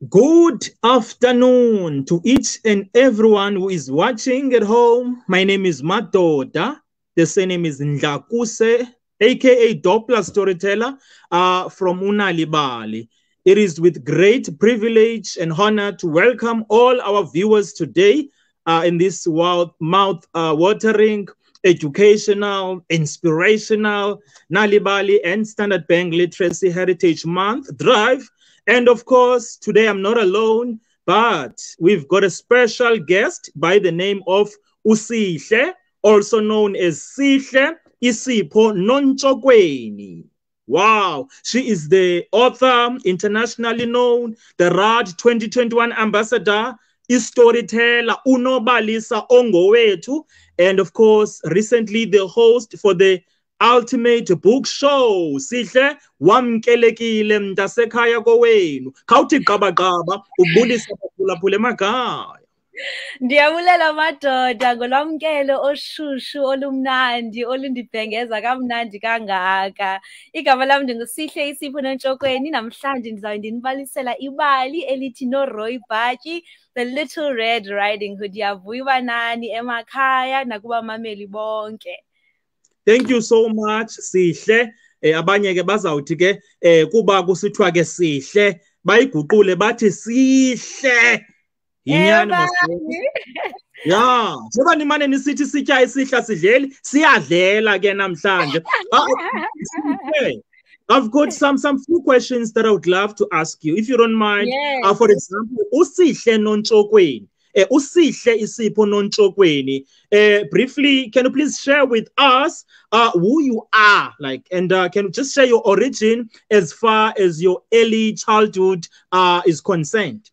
Good afternoon to each and everyone who is watching at home. My name is Madoda. The surname is Ndlakuse, aka Doppler Storyteller from Unalibali. It is with great privilege and honor to welcome all our viewers today in this mouth-watering, educational, inspirational Nalibali and Standard Bank Literacy Heritage Month drive. And of course, today I'm not alone, but we've got a special guest by the name of Sihle, also known as Sihle Nontshokweni. Wow, she is the author, internationally known, the RAD 2021 ambassador, storyteller, unobalisa ongowethu, and of course, recently the host for the Ultimate Book Show. Sihle wamkelekile mntasekhaya kowenu. Khawuthi gqabagqaba ubulisa baphulaphula emakhaya. Ndiyabulela madoda ngolwamkelo oshushu olumnandi olundibhengeza kamnandi kangaka. Igama lami ndinguSihle Nontshokweni. Namhlanje ndizawube ndinibalisela ibali elithi noRoy Bhatyi, The Little Red Riding Hood. Ndiyavuya nani emakhaya nakubamameli bonke. Thank you so much, Sihle. Abanye ke bazawuthi ke kuba kusithiwa ke Sihle bayiguqule bathi Sihle. Inyani masini. Yeah, njengoba nimane nisithi sitya isihla sidleli, siyadlela ke namhlanje. I've got some few questions that I would love to ask you, if you don't mind. Yes. For example, Sihle Nontshokweni. Sihle Nontshokweni. Briefly, can you please share with us who you are, like, and can you just share your origin as far as your early childhood is concerned?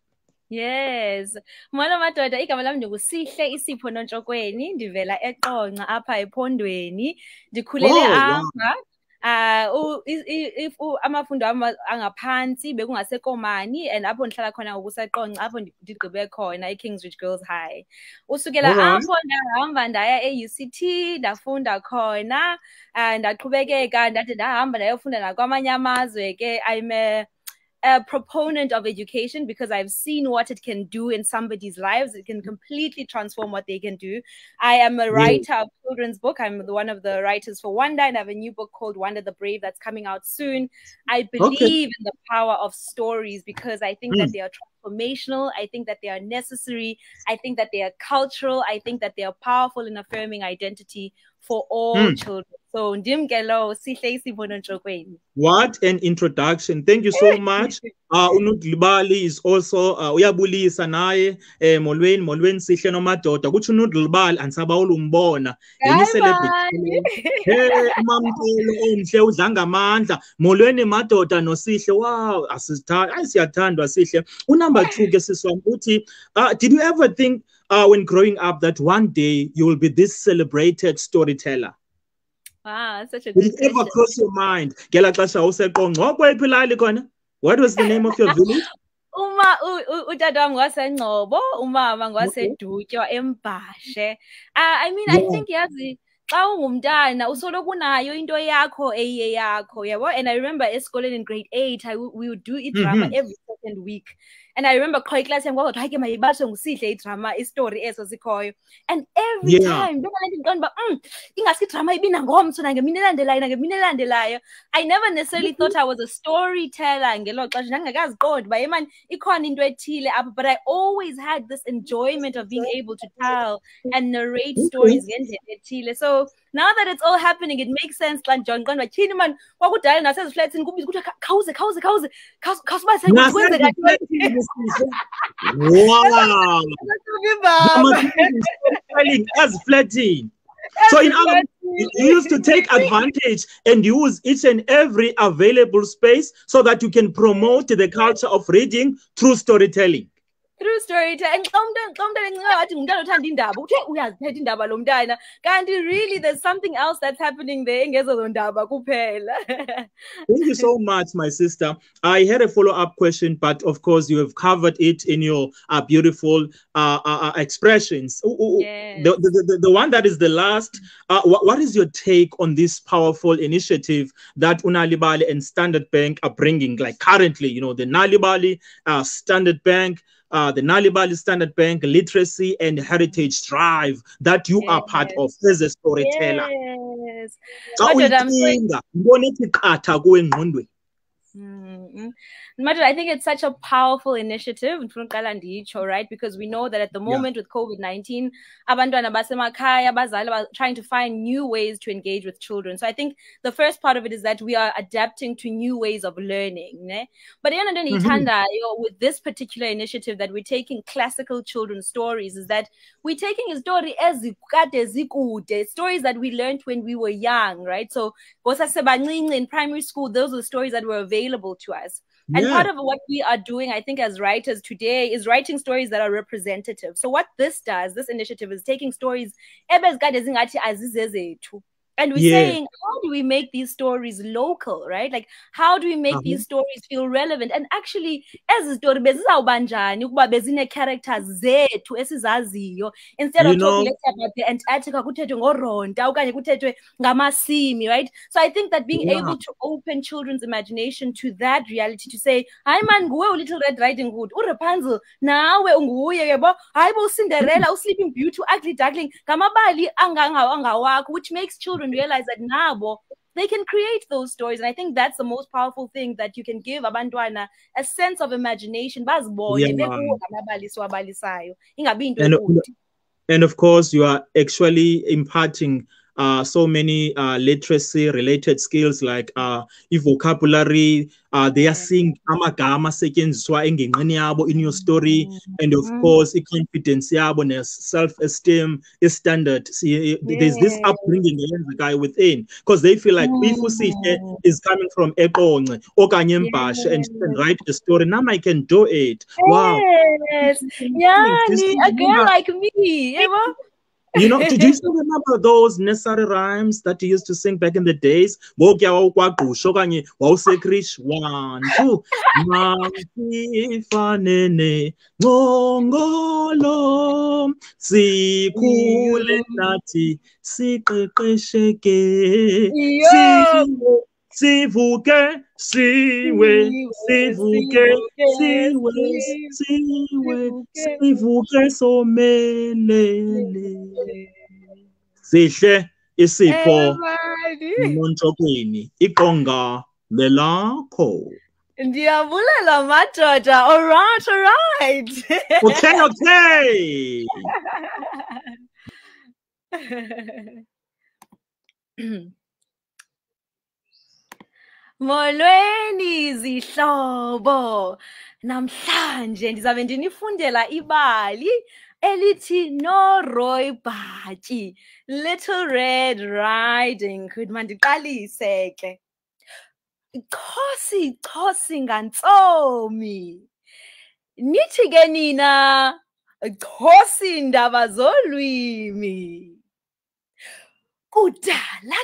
Yes. Mwana madoda igama lami ndinguSihle Nontshokweni, ndivela eQonqa apha ephondweni, ndikhulele apha. If amafundo angaphansi bekungasekomani and apho ndihlala khona ngokuseqonqa apho ndigqibe khona eKingsridge Girls High. Usukela apho ndahamba ndaya eUCT ndafunda khona ndaqhubekeka ndade ndahamba ndayofunda nakwamanye amazwe ke. I'm a proponent of education because I've seen what it can do in somebody's lives. It can completely transform what they can do. I am a writer of children's book. I'm one of the writers for Wonder, and I have a new book called Wonder the Brave that's coming out soon. I believe in the power of stories because I think that they are transformational. I think that they are necessary. I think that they are cultural. I think that they are powerful in affirming identity for all children. So, Sihle Nontshokweni. What an introduction. Thank you so much. Unudlibali is also uyabulisa naye molweni Sihle nomadoda. Kuthi unudlibali ansaba ulumbona. Yeni celebrity. Umamkelo omhle udla ngamandla. Molweni madoda noSihle. Wow, siyathandwa Sihle. Number 2 ke siswami uthi did you ever think when growing up that one day you will be this celebrated storyteller? Wow, such a good question. Did it ever cross your mind? What was the name of your village? Utata wami ngwaseNgcobo, umama ngwaseDutywa eMbashe. I mean, I think yazi xa ungumntana usoloku unayo into yakho eyeyakho, yabo. And I remember esikoleni in grade 8 we would do drama every second week. And I remember qho iclass yami kwathi hayi ke mayibashe nguSihle idrama istory eso sikhoyo. And every time ingasi drama ibina ngomso nangemini elandelayo. I never necessarily thought I was a storyteller ngelo xesha ndangakaziqondi ba man ikhona into ethile apha, but I always had this enjoyment of being able to tell and narrate stories ngendlela ethile. So now that it's all happening, it makes sense. Like John Gunn, like man, wakudala naseziflatini kuthi khawuze khawusiba sekwenze wow. As flatting. So in other words, you used to take advantage and use each and every available space so that you can promote the culture of reading through storytelling. Through storytelling. Really, there's something else that's happening there. Thank you so much, my sister. I had a follow-up question, but of course you have covered it in your beautiful expressions. Yes. The one that is the last, what is your take on this powerful initiative that Unalibali and Standard Bank are bringing, like currently, you know, the Nalibali Standard Bank, the Nalibali Standard Bank Literacy and Heritage Drive that you are part of as a storyteller? Yes. I think it's such a powerful initiative, right? Because we know that at the moment with COVID-19, abantwana basemakhaya abazali are trying to find new ways to engage with children. So I think the first part of it is that we are adapting to new ways of learning. Ne? But with this particular initiative that we're taking classical children's stories, is that we're taking a story as stories that we learned when we were young, right? So in primary school, those are the stories that were available to us. And part of what we are doing, I think, as writers today is writing stories that are representative. So what this does, this initiative, is taking stories and we're saying, how do we make these stories local, right? Like, how do we make these stories feel relevant? And actually, as a story, characters instead of talking about the Antarctica, right? So I think that being able to open children's imagination to that reality, to say, "Hi man, go Little Red Riding Hood, Rapunzel, now we Cinderella, Sleeping Beauty, Ugly Duckling, which makes children realize that now they can create those stories. And I think that's the most powerful thing that you can give abantwana, a sense of imagination. And of course, you are actually imparting so many literacy-related skills like vocabulary. They are seeing amagama setyenziswa engingqini yabo in your story, and of course, confidence yabo and self-esteem is standard. See, there's this upbringing guy within, because they feel like if Sihle is coming from Ekonce okanye Mbashe and she can write the story, now I can do it. Wow. Yes. A girl like me. You know, do you still remember those nursery rhymes that you used to sing back in the days? 1, 2, Masifanene Ngongolo Sikhule nathi siqeqesheke Sivuke siwe sivuke somelele Sihle isipho Nontshokweni iqonga lelakho. Ndiyabulela madoda. All right. Okay. Molweni zihlobo, namhlanje ndizabe ndinifundela ibali elithi Roy Bhatyi, Little Red Riding Hood. Mandiqalise ke. Xosi ngantsomi, nithi ke nina xosi ndaba zolwimi. Kudala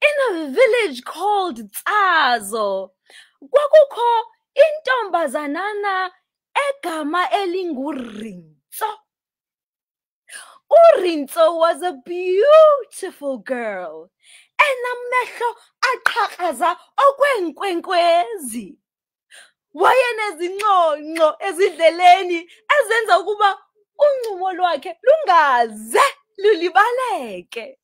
in a village called Tsazo, kwakukho intombazanana egama elinguRintso. uRintso was a beautiful girl, enamehlo aqhaqhaza okwenkwenkwezi. Wayenezinconco ezidleleni ezenza ukuba uncumo lwakhe lungaze lulibaleke.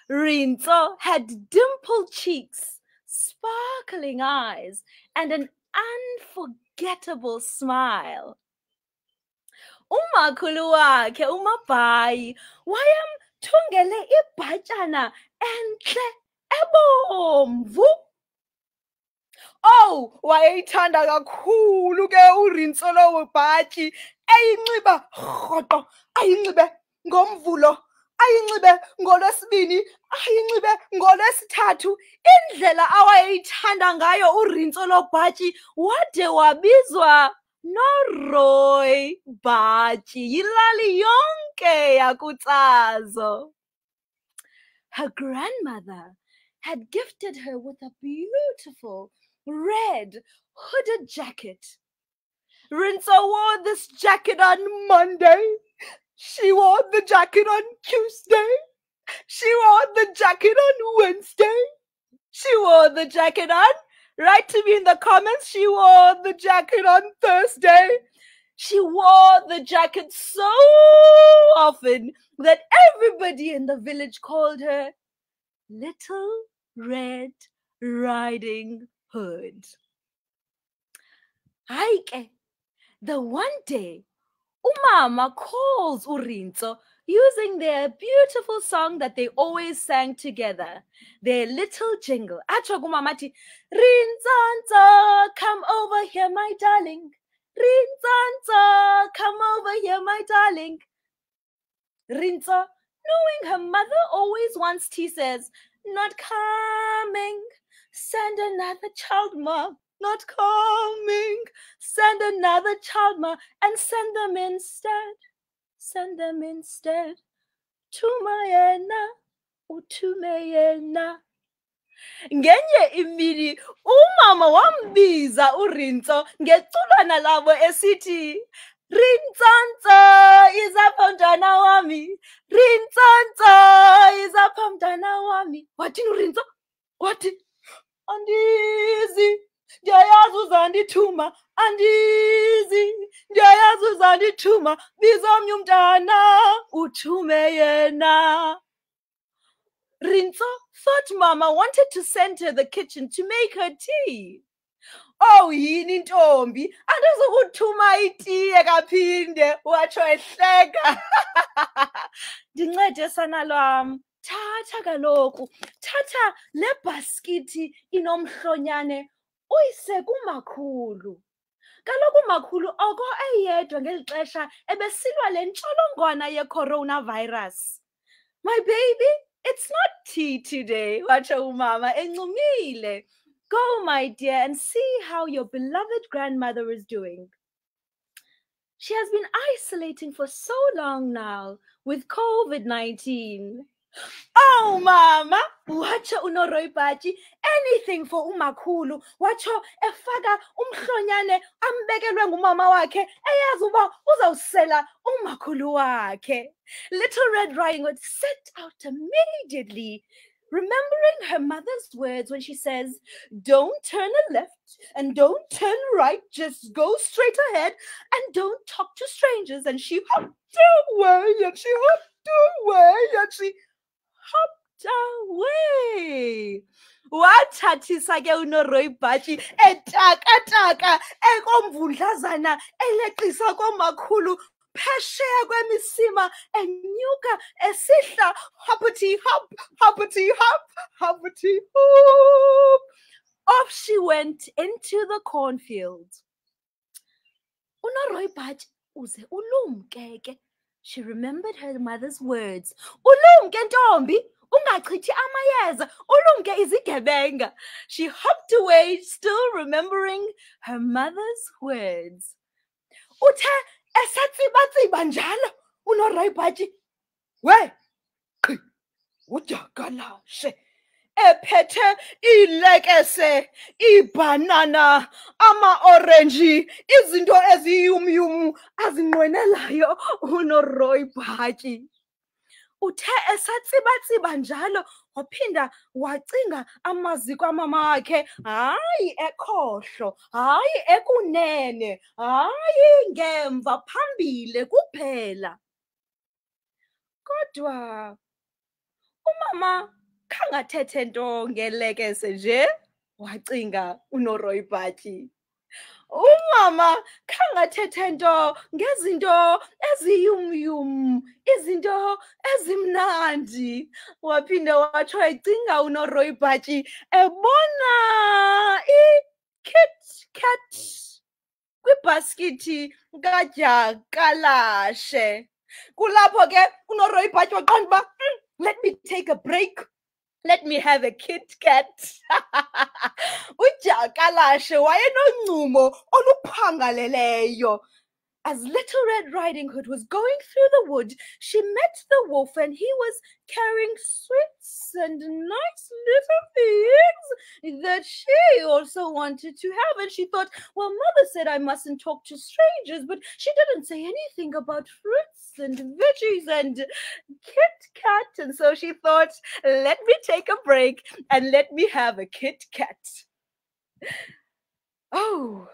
Rintso had dimpled cheeks, sparkling eyes, and an unforgettable smile. Umakhulu wakhe uMabhayi wayemthungele ibhatshana enhle ebomvu. Oh, wayeyithanda kakhulu ke uRintso lowo bhatyi, eyinxiba rhoqo, ayinxibe ngomvulo, ayinxibe ngolwesibini, ayinxibe ngolwesithathu. Indlela awayeyithanda ngayo uRintso lo bhatyi wade wabizwa Noroi Bachi Yilali Yonke Yakutazo. Her grandmother had gifted her with a beautiful red hooded jacket. Rinsa wore this jacket on Monday. She wore the jacket on Tuesday. She wore the jacket on Wednesday. She wore the jacket on, write to me in the comments, she wore the jacket on Thursday. She wore the jacket so often that everybody in the village called her Little Red Riding Hood. Haike, the one day, Umama calls Urinzo using their beautiful song that they always sang together, their little jingle. Acho kumamati, Rinzanzo, come over here, my darling. Rinzanzo, come over here, my darling. Rinzo, knowing her mother always wants tea, says, not coming. Send another child, Ma. Not coming. Send another child, Ma, and send them instead. Send them instead to Mayena or to Mayena. Ngenye imini umama wambiza uRinzo ngeculwana labo esithi Rinzanzo izapha mntana wami. Rinzanzo izapha mntana wami. Wathini uRinzo? Wathi andizi. Ndiyayazi uzandithuma, andizi. Ndiyayazi uzandithuma, biza omnye umntana, uthume yena. Rinzo thought Mama wanted to send her the kitchen to make her tea. Oh, yini ntombi, andizukuthuma itiye kaphinde, watsho ehleka. Ndincede sana lwam. Thatha kaloku, thatha le baskiti inomhlonyane. Uyise kumakhulu. Kaloku makhulu oko eyedwa ngeli xesha ebesilwa le ntsholongwane ye-coronavirus. My baby, it's not tea today, watsho umama encumile. Go, my dear, and see how your beloved grandmother is doing. She has been isolating for so long now with COVID-19. Oh, Mama, watsho uNoroyibathi, anything for umakhulu. Watsho efaka umhlonyane ambekelwe ngumama wakhe eyazi uba uzawusela umakhulu wakhe. Little Red Riding Hood set out immediately, remembering her mother's words when she says, don't turn left and don't turn right, just go straight ahead and don't talk to strangers. And she hopped away and she hopped away and she hopped away. Wathathisa ke uNoroyibathi etaka ekomvundlazana eleqisa komakhulu phesheya kwemisima enyuka esihla hoppity hop, hoppity hop, hoppity hop. Off she went into the cornfield. uNoroyibathi uze ulumke ke. She remembered her mother's words. Ulumke ntombi, ungachithi amayeza, ulumke izigebenga. She hopped away, still remembering her mother's words. Uthe esatsibatsiba njalo uNoroyibathi, we, udyakalashe, ephethe ilekese, ibanana, ama-orange, izinto eziyumyum azinqwenelayo uNoroyibathi. Uthe esatsibatsiba njalo waphinda wacinga amaziko amama wakhe, hayi ekhohlo, hayi ekunene, hayi ngemva, phambile kuphela. Kodwa umama khangathethe nto ngelekese nje, wacinga uNoroyibathi. Umama khangathethe nto ngezinto eziyumyum, izinto ezimnandi. Waphinda watsho ecinga uNoroyibathi ebona i-Kit Kat kwibhaskithi kadyakalashe. Kulapho ke uNoroyibathi waqonda uba, let me take a break. Let me have a Kit Kat. uJakalashe wayenoncumo oluphangaleleyo. As Little Red Riding Hood was going through the wood, she met the wolf, and he was carrying sweets and nice little things that she also wanted to have. And she thought, well, Mother said I mustn't talk to strangers, but she didn't say anything about fruits and veggies and Kit Kat. And so she thought, let me take a break and let me have a Kit Kat. Oh,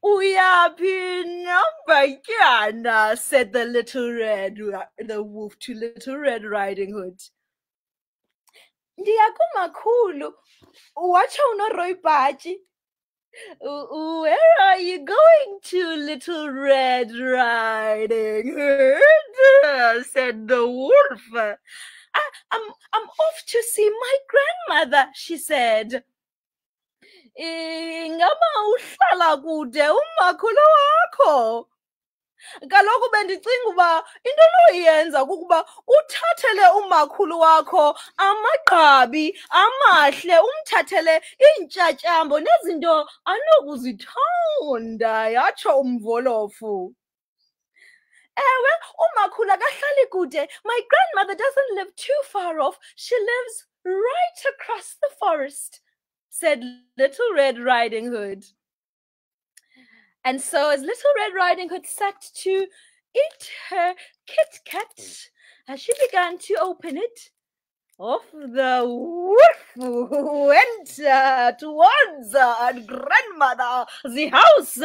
"Uyaphi nambatyana," said the wolf to Little Red Riding Hood. "Ndiya kumakhulu, watsho unorooibhatyi." "Where are you going to, Little Red Riding Hood?" said the wolf. I'm off to see my grandmother," she said. "Ingaba uhlala kude umakhulu wakho?" "Kaloku bendicinga uba into onoyenza kukuba uthathele umakhulu wakho amagqabi amahle, umthathele iintyatyambo nezinto anokuzithanda," yatsho umvolofu. "Ewe, umakhulu akahlali kude. My grandmother doesn't live too far off. She lives right across the forest," said Little Red Riding Hood. And so as Little Red Riding Hood sat to eat her Kit Kat, as she began to open it, off the wolf went towards her grandmother's house.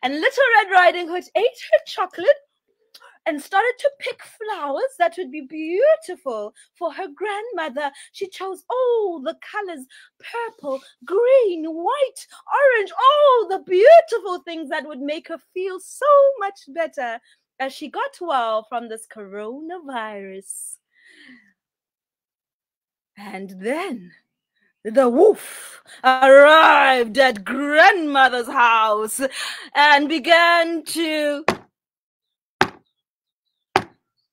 And Little Red Riding Hood ate her chocolate and started to pick flowers that would be beautiful for her grandmother. She chose all the colors: purple, green, white, orange, all the beautiful things that would make her feel so much better as she got well from this coronavirus. And then the wolf arrived at grandmother's house and began to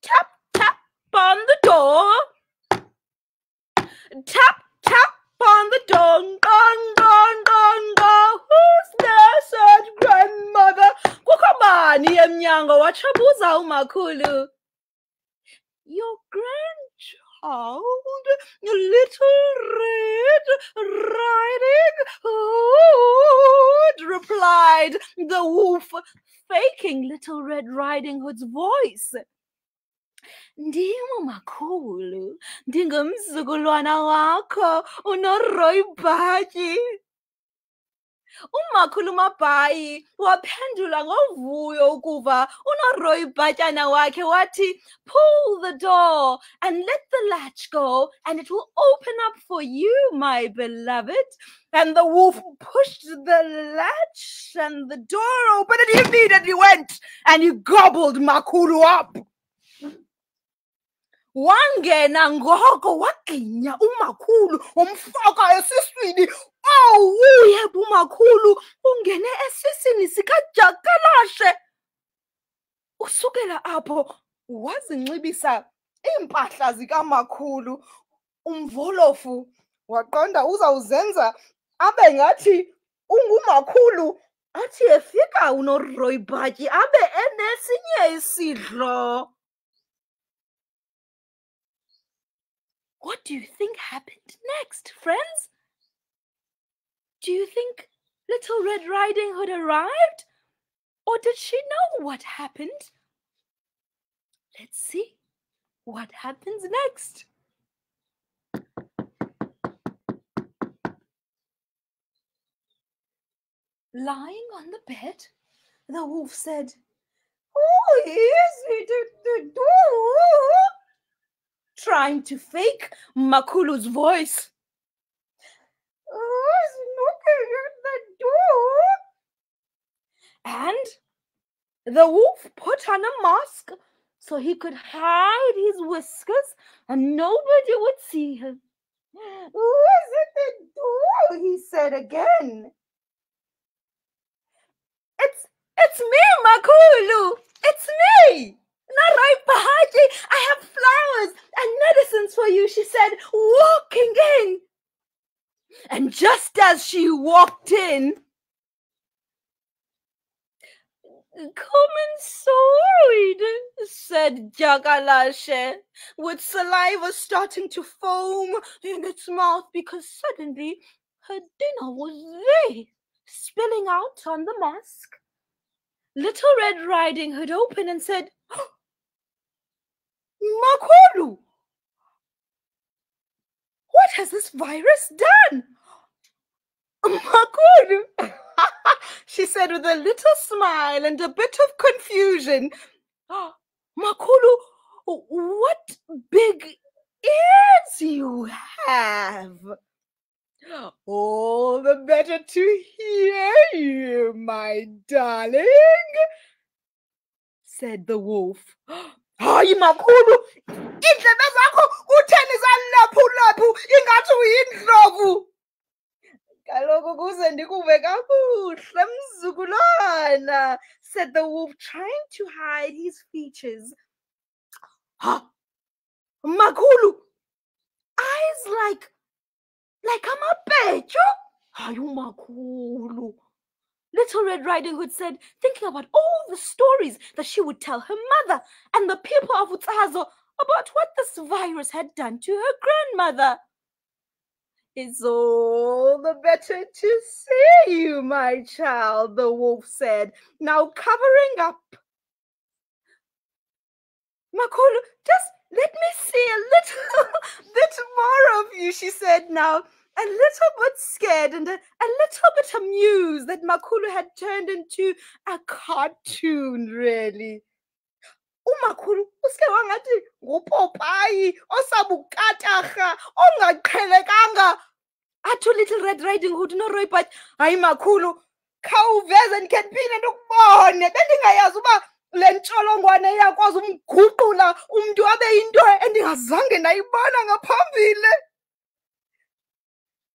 tap, tap on the door. Tap, tap on the door. Gong, gong, gong, gong. "Who's there?" said grandmother. "Kukho bani emnyango?" watshabuza umakhulu. "Your grandchild, Little Red Riding Hood," replied the wolf, faking Little Red Riding Hood's voice. "Ndim umakhulu, ndingumzukulwana wakho unorooibhatyi." Umakhulu Mabhayi waphendula ngovuyo ukuva unorooibhatyana wakhe wathi, "Pull the door and let the latch go, and it will open up for you, my beloved." And the wolf pushed the latch and the door opened, and he immediately went and he gobbled Makhulu up. Wangena ngoko waginya umakhulu umfaka esiswini. "Oh, uyephi umakhulu, ungene esiswini sikaJakalashe." Usukela apho wazinxibisa iimpahla zikamakhulu. Umvolofu waqonda uzawuzenza abe ngathi ungumakhulu, athi efika unorooibhatyi abe enesinye isidlo. What do you think happened next, friends? Do you think Little Red Riding Hood arrived? Or did she know what happened? Let's see what happens next. Lying on the bed, the wolf said, "Who is it?" Trying to fake Makhulu's voice. "Who's knocking at the door?" And the wolf put on a mask so he could hide his whiskers and nobody would see him. "Who is at the door?" he said again. It's me, Makhulu. It's me." Narai Bahaji, I have flowers and medicines for you, she said, walking in. And just as she walked in, "Come inside," said Jagalashe, with saliva starting to foam in its mouth because suddenly her dinner was there, spilling out on the mask. Little Red Riding Hood opened and said, "Makulu, what has this virus done?" "Makulu," she said with a little smile and a bit of confusion. "Makulu, what big ears you have." "All the better to hear you, my darling," said the wolf. "Hayi Makulu, indlebe zakho kutheni zalaphu-laphu ingathi uyindlovu?" "Kaloku kuze ndikuve kakuhle mzukulwana," said the wolf, trying to hide his features. "Makulu, eyes like amapecho?" "Hayi Makulu," Little Red Riding Hood said, thinking about all the stories that she would tell her mother and the people of Utsazo about what this virus had done to her grandmother. "It's all the better to see you, my child," the wolf said, now covering up. "Makulu, just let me see a little bit more of you," she said now, a little bit scared and a little bit amused that Makulu had turned into a cartoon, really. "UMakulu uske wangathi nguPopayi osabukatarha ongaqhelekanga." Athi Little Red Riding Hood noRoy Bhaji, "Hayi Makulu, khawuveze ndikhe ndiphinde ndikubone. Bendingayazi uba le ntsholongwane iyakwazi umguqula umntu abe yinto endingazange ndayibona ngaphambili."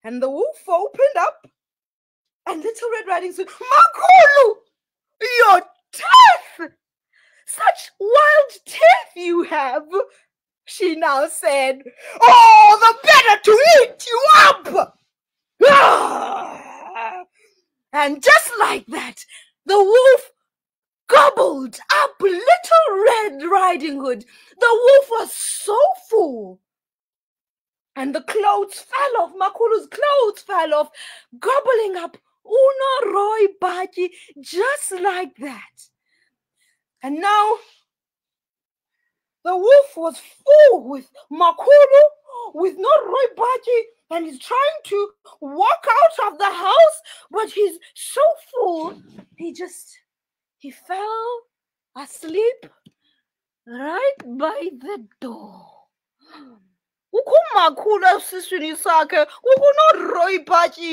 And the wolf opened up, and Little Red Riding Hood said, "Makulu, your teeth! Such wild teeth you have," she now said. "All the better to eat you up!" And just like that, the wolf gobbled up Little Red Riding Hood. The wolf was so full. And the clothes fell off. Makulu's clothes fell off, gobbling up Roy Bhaji just like that. And now the wolf was full with Makulu, with Roy Bhaji, and he's trying to walk out of the house, but he's so full, he fell asleep right by the door. "UKuMakulu esiswini sakhe, ukunoRoy Bhaji,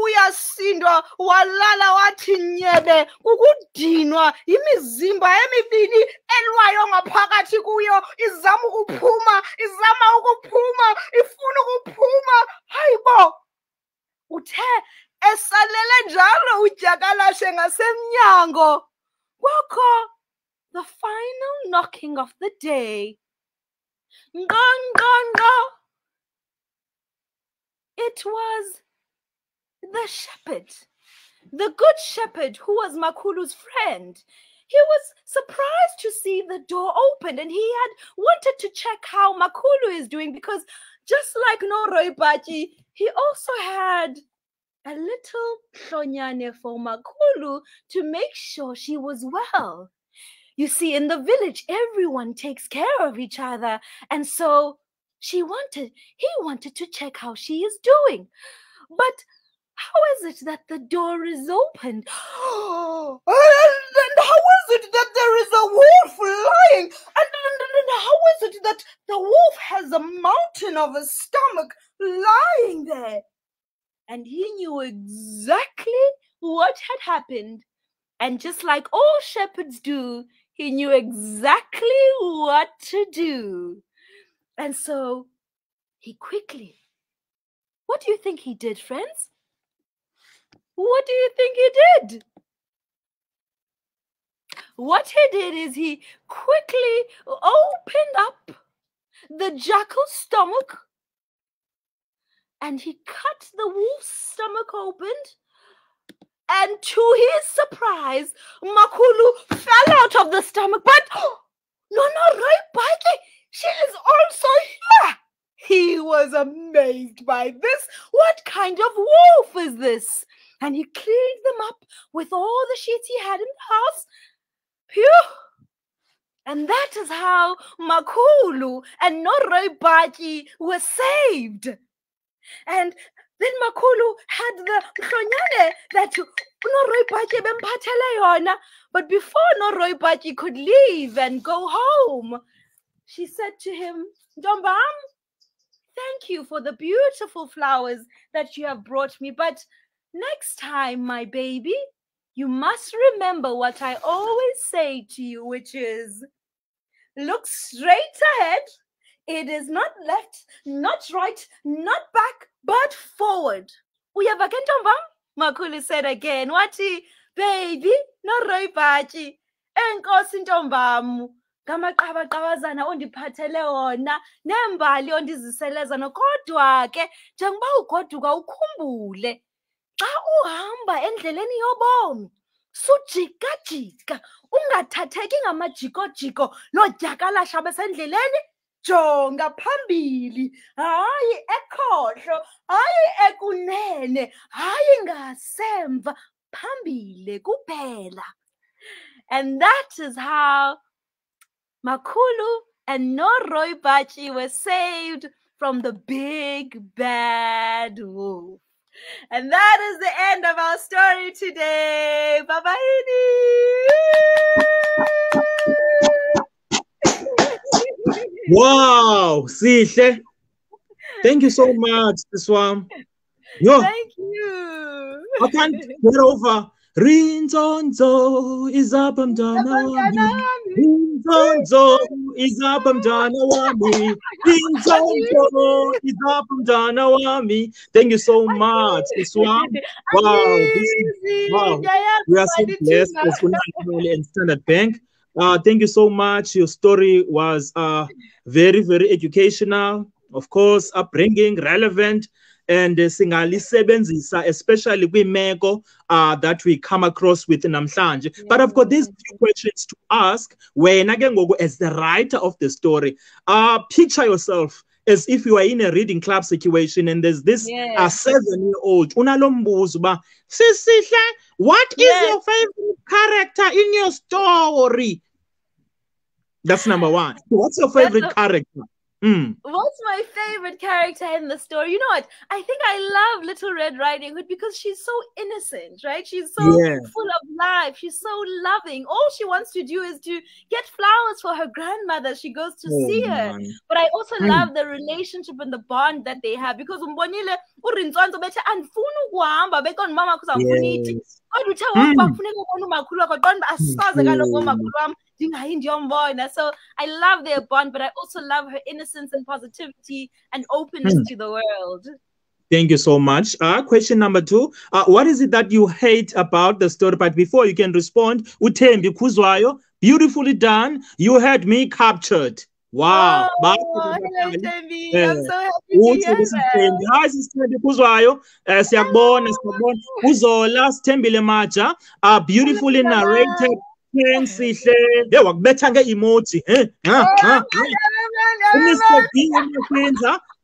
uyasindwa walala wathi nyebe, kukudinwa yimizimba emibini elwayo ngaphakathi kuyo, izama ukuphuma, ifuna ukuphuma." Hayibo, uthe esalele njalo udyakalashe ngasemnyango, kwakho the final knocking of the day. Ngqo. It was the shepherd, the good shepherd who was Makulu's friend. He was surprised to see the door open, and he had wanted to check how Makulu is doing because just like Roy Bhaji, he also had a little hlonyane for Makulu to make sure she was well. You see, in the village, everyone takes care of each other, and so he wanted to check how she is doing. But how is it that the door is opened? And how is it that there is a wolf lying? And how is it that the wolf has a mountain of a stomach lying there? And he knew exactly what had happened. And just like all shepherds do, he knew exactly what to do. And so he quickly, what do you think he did, friends? What do you think he did? what he did is he quickly opened up the jackal's stomach and he cut the wolf's stomach open. And to his surprise, Makhulu fell out of the stomach. But no, right, she is also here. He was amazed by this. What kind of wolf is this? And he cleaned them up with all the sheets he had in the house. Phew! And that is how Makhulu and Noroibaki were saved. And then Makhulu had the mhlonyane that Noroibaki bemphathele yona. But before Noroibaki could leave and go home, she said to him, Ntombam, thank you for the beautiful flowers that you have brought me. But next time, my baby, you must remember what I always say to you, which is, look straight ahead. It is not left, not right, not back, but forward. Uyava ke Ntombam? Makhulu said again, Wati, baby, Noroibaki, enkosi Ntombam. Ngamaqabaqabazana ondiphathele wona nembali ondiziselezana kodwa ke njengoba ugoduka ukhumbule xa uhamba endleleni yobomi sujika-jika ungathatheki ngamajiko-jiko noodyakalasha besendleleni. Jonga phambili, hayi ekhohlo, hayi ekunene, hayi ngasemva, phambili kuphela. And that is how Makhulu and Noroibaki were saved from the big bad wolf. And that is the end of our story today. Bye-bye. Wow, Sihle. Thank you so much, Swam. Thank you. I can't get over. Rinzonzo is up mntwana wami. Rinzonzo is up mntwana wami. Rinzonzo is up mntwana wami. Thank you so much, Swam. Wow, wow. We are so blessed as Untitled and Standard Bank. Thank you so much. Your story was very, very educational. Of course, upbringing, relevant, and singalisebenzisa, especially kwimeko that we come across with namhlanje. Yeah. But I've got these few questions to ask. Wena ke ngoku, as the writer of the story, picture yourself as if you are in a reading club situation and there's this 7-year-old. Unalombuzo ba, Sihle, what is your favorite character in your story? That's number one. What's your favorite character? What's my favorite character in the story? You know what? I think I love Little Red Riding Hood because she's so innocent, right? She's so full of life. She's so loving. All she wants to do is to get flowers for her grandmother. She goes to see her. But I also love the relationship and the bond that they have because umbonile uRintsonzo bethe andifuni ukuhamba bekon mama kuzamfuniti. Kodwa uthe wonke kufuneka ubone umakhulu wakho qonda asisaze kaloku ngomakhulu wami. So I love their bond, but I also love her innocence and positivity and openness to the world. Thank you so much. Question number 2. What is it that you hate about the story? But before you can respond, Uthembi Khuzwayo, beautifully done. You had me captured. Wow. Oh, hello, Thembi. I'm so happy to hear that. Hi, Sister Khuzwayo. Siyabona. Uzola Sithembile Maja. Beautifully narrated. Thanks, Sihle. Yeah, wakubetha nge-emoji.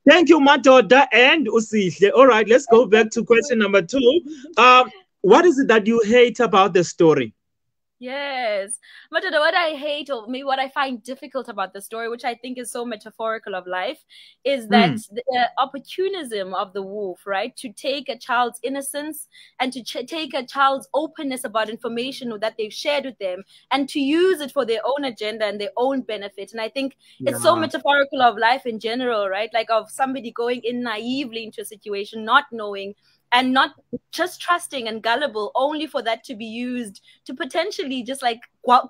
Thank you, Madoda and Usihle. All right, let's go back to question number 2. What is it that you hate about the story? Yes. But what I hate, or maybe what I find difficult about the story, which I think is so metaphorical of life, is that the opportunism of the wolf, right? To take a child's innocence and to take a child's openness about information that they've shared with them and to use it for their own agenda and their own benefit. And I think it's so metaphorical of life in general, right? Like of somebody going in naively into a situation, not knowing and not just trusting and gullible only for that to be used to potentially just like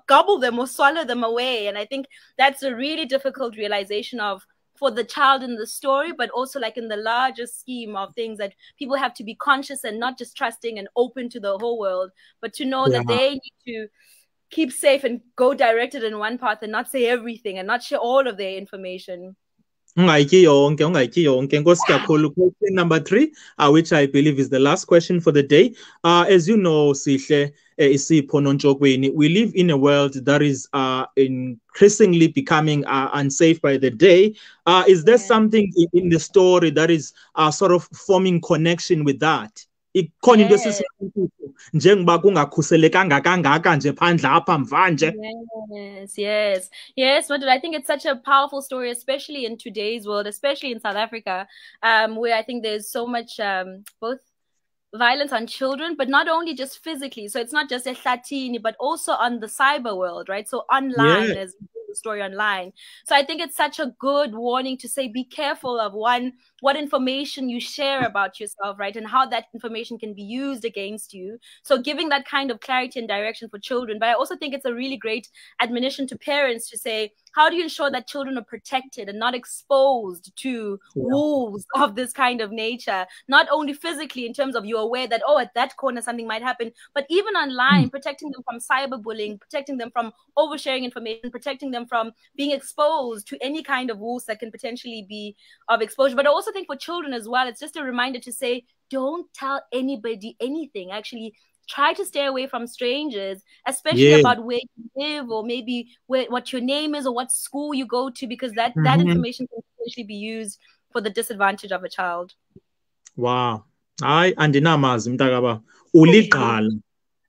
gobble them or swallow them away. And I think that's a really difficult realization of for the child in the story, but also like in the larger scheme of things that people have to be conscious and not just trusting and open to the whole world, but to know that they need to keep safe and go directed in one path and not say everything and not share all of their information. Question number 3, which I believe is the last question for the day. As you know, Sihle Nontshokweni, we live in a world that is increasingly becoming unsafe by the day. Is there something in the story that is sort of forming connection with that? Yes, but I think it's such a powerful story, especially in today's world, especially in South Africa, where I think there's so much both violence on children, but not only just physically. So it's not just a Hlatini, but also on the cyber world, right? So online, as the story online. So I think it's such a good warning to say, be careful of what information you share about yourself, right? And how that information can be used against you. So giving that kind of clarity and direction for children. But I also think it's a really great admonition to parents to say, how do you ensure that children are protected and not exposed to wolves of this kind of nature? Not only physically in terms of you're aware that, oh, at that corner something might happen, but even online, protecting them from cyberbullying, protecting them from oversharing information, protecting them from being exposed to any kind of wolves that can potentially be of exposure. But I also think for children as well, it's just a reminder to say, don't tell anybody anything. Actually, try to stay away from strangers, especially about where you live or maybe what your name is or what school you go to, because that information can potentially be used for the disadvantage of a child. Wow. Hayi andinamazi mntakaba. Uligqala.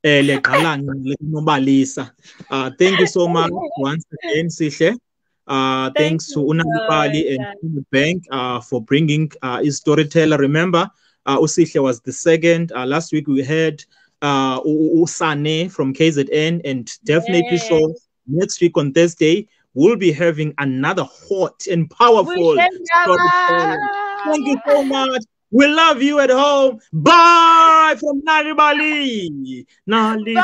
Legqala nobalisa. Thank you so much once again, Sihle. Thanks to Unalipali and Bank for bringing his storyteller. Remember, Sihle was the second. Last week we had Usane from KZN, and definitely so next week on Thursday we'll be having another hot and powerful storyteller. Thank you so much. We love you at home. Bye from Nalibali. Nalibali.